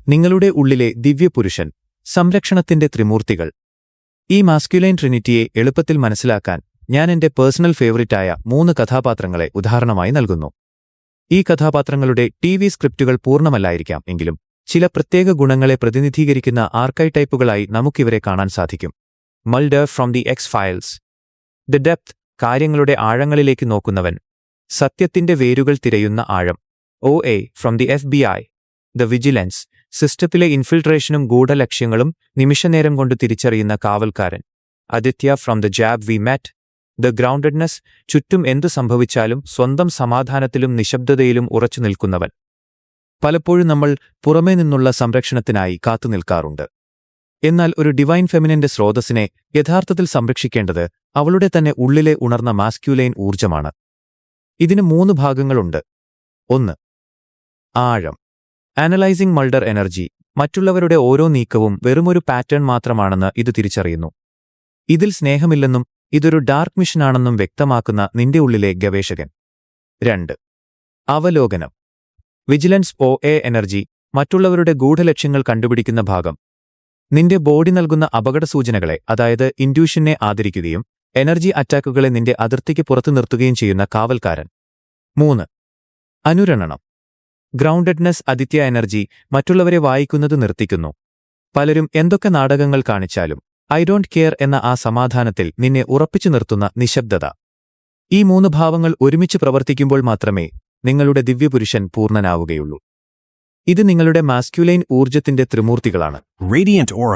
നിങ്ങളുടെ ഉള്ളിലെ ദിവ്യപുരുഷൻ, സംരക്ഷണത്തിന്റെ ത്രിമൂർത്തികൾ. ഈ മാസ്ക്യുലൈൻ ട്രിനിറ്റിയെ എളുപ്പത്തിൽ മനസ്സിലാക്കാൻ ഞാൻ എന്റെ പേഴ്സണൽ ഫേവറിറ്റായ 3 കഥാപാത്രങ്ങളെ ഉദാഹരണമായി നൽകുന്നു. ഈ കഥാപാത്രങ്ങളുടെ ടിവി സ്ക്രിപ്റ്റുകൾ പൂർണ്ണമല്ലായിരിക്കാം, എങ്കിലും ചില പ്രത്യേക ഗുണങ്ങളെ പ്രതിനിധീകരിക്കുന്ന ആർക്കൈടൈപ്പുകളായി നമുക്കിവരെ കാണാൻ സാധിക്കും. Mulder from the X Files. The depth, കാര്യങ്ങളുടെ ആഴങ്ങളിലേക്ക് നോക്കുന്നവൻ. സത്യത്തിന്റെ വേരുകൾ തിരയുന്ന ആഴം. OA from the FBI. The vigilance, സിസ്റ്റത്തിലെ ഇൻഫിൽട്രേഷനും ഗൂഢലക്ഷ്യങ്ങളും നിമിഷനേരം കൊണ്ട് തിരിച്ചറിയുന്ന കാവൽക്കാരൻ. Aditya from the Jab We Met. The groundedness, ചുറ്റും എന്തു സംഭവിച്ചാലും സ്വന്തം സമാധാനത്തിലും നിശബ്ദതയിലും ഉറച്ചു നിൽക്കുന്നവൻ. പലപ്പോഴും നമ്മൾ പുറമേ നിന്നുള്ള സംരക്ഷണത്തിനായി കാത്തുനിൽക്കാറുണ്ട്. എന്നാൽ ഒരു ഡിവൈൻ ഫെമിനിന്റെ സ്രോതസ്സിനെ യഥാർത്ഥത്തിൽ സംരക്ഷിക്കേണ്ടത് അവളുടെ തന്നെ ഉള്ളിലെ ഉണർന്ന മാസ്ക്യുലൈൻ ഊർജ്ജമാണ്. ഇതിന് 3 ഭാഗങ്ങളുണ്ട്. 1. ആഴം. Analysing Mulder energy. മറ്റുള്ളവരുടെ ഓരോ നീക്കവും വെറുമൊരു പാറ്റേൺ മാത്രമാണെന്ന് ഇത് തിരിച്ചറിയുന്നു. ഇതിൽ സ്നേഹമില്ലെന്നും ഇതൊരു ഡാർക്ക് മിഷനാണെന്നും വ്യക്തമാക്കുന്ന നിന്റെ ഉള്ളിലെ ഗവേഷകൻ. 2. അവലോകനം. Vigilance OA energy. മറ്റുള്ളവരുടെ ഗൂഢലക്ഷ്യങ്ങൾ കണ്ടുപിടിക്കുന്ന ഭാഗം. നിന്റെ ബോഡി നൽകുന്ന അപകടസൂചനകളെ, അതായത് ഇൻഡ്യൂഷനെ ആദരിക്കുകയും എനർജി അറ്റാക്കുകളെ നിന്റെ അതിർത്തിക്ക് പുറത്തു നിർത്തുകയും ചെയ്യുന്ന കാവൽക്കാരൻ. 3. അനുരണനം. ഗ്രൗണ്ടഡ്നെസ്. ആദിത്യ എനർജി മറ്റുള്ളവരെ വായിക്കുന്നത് നിർത്തിക്കുന്നു. പലരും എന്തൊക്കെ നാടകങ്ങൾ കാണിച്ചാലും ഐ ഡോണ്ട് കെയർ എന്ന ആ സമാധാനത്തിൽ നിന്നെ ഉറപ്പിച്ചു നിർത്തുന്ന നിശബ്ദത. ഈ 3 ഭാവങ്ങൾ ഒരുമിച്ച് പ്രവർത്തിക്കുമ്പോൾ മാത്രമേ നിങ്ങളുടെ ദിവ്യപുരുഷൻ പൂർണ്ണനാവുകയുള്ളൂ. ഇത് നിങ്ങളുടെ മാസ്ക്യുലൈൻ ഊർജ്ജത്തിന്റെ ത്രിമൂർത്തികളാണ്. Radiant Oracle.